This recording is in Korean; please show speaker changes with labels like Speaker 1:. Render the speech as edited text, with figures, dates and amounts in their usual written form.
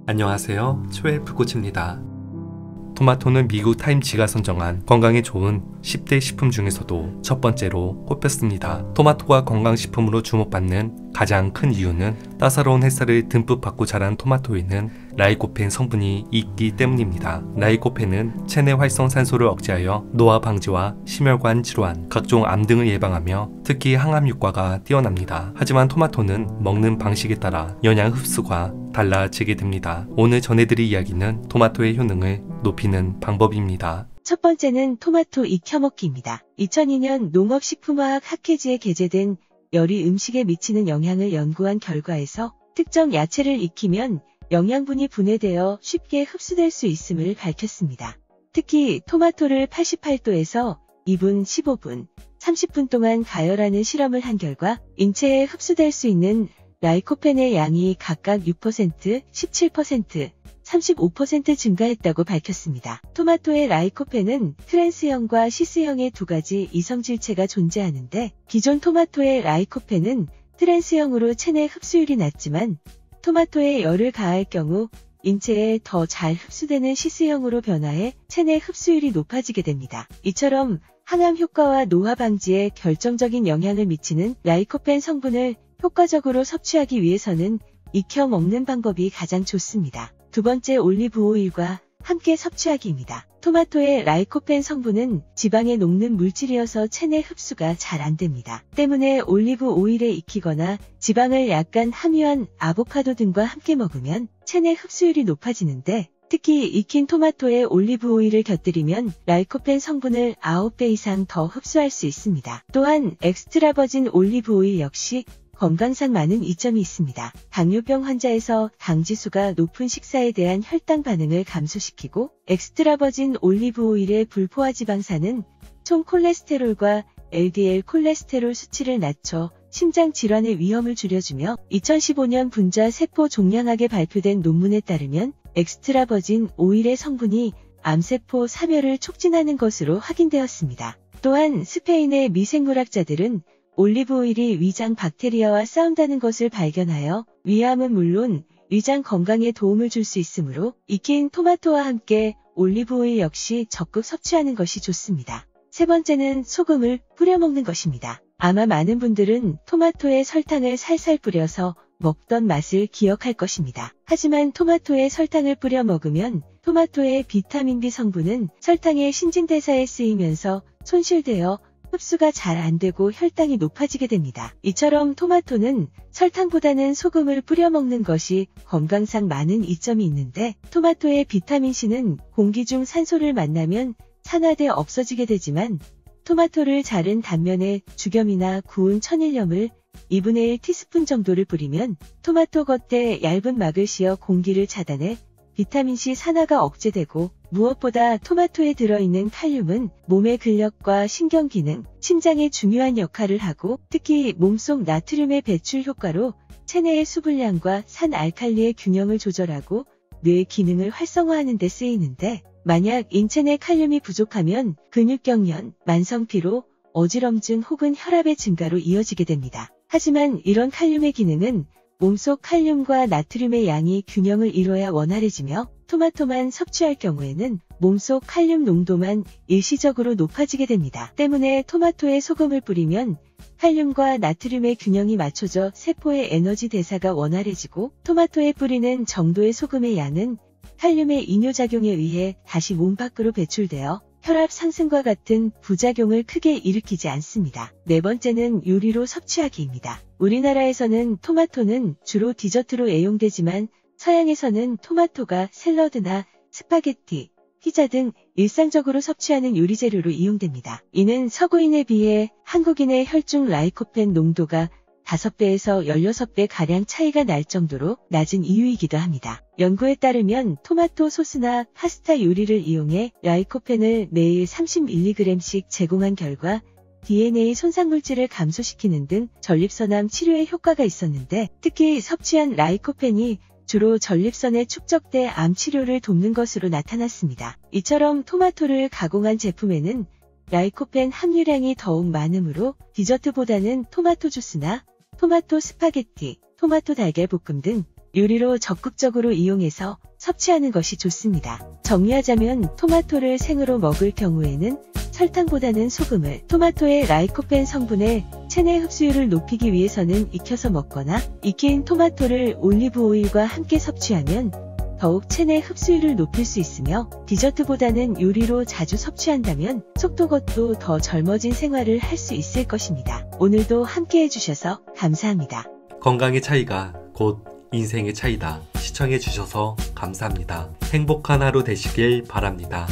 Speaker 1: 안녕하세요. 초헬프코치입니다. 토마토는 미국 타임지가 선정한 건강에 좋은 10대 식품 중에서도 첫 번째로 꼽혔습니다. 토마토가 건강식품으로 주목받는 가장 큰 이유는 따사로운 햇살을 듬뿍 받고 자란 토마토에는 라이코펜 성분이 있기 때문입니다. 라이코펜은 체내 활성산소를 억제하여 노화 방지와 심혈관 질환, 각종 암 등을 예방하며 특히 항암 효과가 뛰어납니다. 하지만 토마토는 먹는 방식에 따라 영양 흡수가 달라지게 됩니다. 오늘 전해드릴 이야기는 토마토의 효능을 높이는 방법입니다.
Speaker 2: 첫 번째는 토마토 익혀먹기입니다. 2002년 농업식품화학 학회지에 게재된 열이 음식에 미치는 영향을 연구한 결과에서 특정 야채를 익히면 영양분이 분해되어 쉽게 흡수될 수 있음을 밝혔습니다. 특히 토마토를 88도에서 2분, 15분, 30분 동안 가열하는 실험을 한 결과 인체에 흡수될 수 있는 라이코펜의 양이 각각 6%, 17%, 35% 증가했다고 밝혔습니다. 토마토의 라이코펜은 트랜스형과 시스형의 두 가지 이성질체가 존재하는데 기존 토마토의 라이코펜은 트랜스형으로 체내 흡수율이 낮지만 토마토에 열을 가할 경우 인체에 더 잘 흡수되는 시스형으로 변화해 체내 흡수율이 높아지게 됩니다. 이처럼 항암 효과와 노화 방지에 결정적인 영향을 미치는 라이코펜 성분을 효과적으로 섭취하기 위해서는 익혀 먹는 방법이 가장 좋습니다. 두 번째, 올리브 오일과 함께 섭취하기입니다. 토마토의 라이코펜 성분은 지방에 녹는 물질이어서 체내 흡수가 잘 안 됩니다. 때문에 올리브 오일에 익히거나 지방을 약간 함유한 아보카도 등과 함께 먹으면 체내 흡수율이 높아지는데 특히 익힌 토마토에 올리브 오일을 곁들이면 라이코펜 성분을 9배 이상 더 흡수할 수 있습니다. 또한 엑스트라 버진 올리브 오일 역시 건강상 많은 이점이 있습니다. 당뇨병 환자에서 당지수가 높은 식사에 대한 혈당 반응을 감소시키고 엑스트라 버진 올리브 오일의 불포화 지방산은 총 콜레스테롤과 LDL 콜레스테롤 수치를 낮춰 심장 질환의 위험을 줄여주며 2015년 분자 세포 종양학에 발표된 논문에 따르면 엑스트라 버진 오일의 성분이 암세포 사멸을 촉진하는 것으로 확인되었습니다. 또한 스페인의 미생물학자들은 올리브 오일이 위장 박테리아와 싸운다는 것을 발견하여 위암은 물론 위장 건강에 도움을 줄 수 있으므로 익힌 토마토와 함께 올리브 오일 역시 적극 섭취하는 것이 좋습니다. 세 번째는 소금을 뿌려 먹는 것입니다. 아마 많은 분들은 토마토에 설탕을 살살 뿌려서 먹던 맛을 기억할 것입니다. 하지만 토마토에 설탕을 뿌려 먹으면 토마토의 비타민 B 성분은 설탕의 신진대사에 쓰이면서 손실되어 흡수가 잘 안 되고 혈당이 높아지게 됩니다. 이처럼 토마토는 설탕보다는 소금을 뿌려 먹는 것이 건강상 많은 이점이 있는데 토마토의 비타민C는 공기 중 산소를 만나면 산화돼 없어지게 되지만 토마토를 자른 단면에 죽염이나 구운 천일염을 2분의 1 티스푼 정도를 뿌리면 토마토 겉에 얇은 막을 씌어 공기를 차단해 비타민C 산화가 억제되고 무엇보다 토마토에 들어있는 칼륨은 몸의 근력과 신경기능, 심장에 중요한 역할을 하고 특히 몸속 나트륨의 배출 효과로 체내의 수분량과 산알칼리의 균형을 조절하고 뇌의 기능을 활성화하는 데 쓰이는데 만약 인체 내 칼륨이 부족하면 근육경련, 만성피로, 어지럼증 혹은 혈압의 증가로 이어지게 됩니다. 하지만 이런 칼륨의 기능은 몸속 칼륨과 나트륨의 양이 균형을 이뤄야 원활해지며 토마토만 섭취할 경우에는 몸속 칼륨 농도만 일시적으로 높아지게 됩니다. 때문에 토마토에 소금을 뿌리면 칼륨과 나트륨의 균형이 맞춰져 세포의 에너지 대사가 원활해지고 토마토에 뿌리는 정도의 소금의 양은 칼륨의 이뇨작용에 의해 다시 몸 밖으로 배출되어 혈압 상승과 같은 부작용을 크게 일으키지 않습니다. 네 번째는 요리로 섭취하기입니다. 우리나라에서는 토마토는 주로 디저트로 애용되지만 서양에서는 토마토가 샐러드나 스파게티, 피자 등 일상적으로 섭취하는 요리 재료로 이용됩니다. 이는 서구인에 비해 한국인의 혈중 라이코펜 농도가 5배에서 16배가량 차이가 날 정도로 낮은 이유이기도 합니다. 연구에 따르면 토마토 소스나 파스타 요리를 이용해 라이코펜을 매일 30mg씩 제공한 결과 DNA 손상물질을 감소시키는 등 전립선암 치료에 효과가 있었는데 특히 섭취한 라이코펜이 주로 전립선에 축적돼 암 치료를 돕는 것으로 나타났습니다. 이처럼 토마토를 가공한 제품에는 라이코펜 함유량이 더욱 많으므로 디저트보다는 토마토 주스나 토마토 스파게티, 토마토 달걀 볶음 등 요리로 적극적으로 이용해서 섭취하는 것이 좋습니다. 정리하자면 토마토를 생으로 먹을 경우에는 설탕보다는 소금을, 토마토의 라이코펜 성분의 체내 흡수율을 높이기 위해서는 익혀서 먹거나 익힌 토마토를 올리브 오일과 함께 섭취하면 더욱 체내 흡수율을 높일 수 있으며 디저트보다는 요리로 자주 섭취한다면 속도겉도 더 젊어진 생활을 할 수 있을 것입니다. 오늘도 함께 해주셔서 감사합니다.
Speaker 1: 건강의 차이가 곧 인생의 차이다. 시청해주셔서 감사합니다. 행복한 하루 되시길 바랍니다.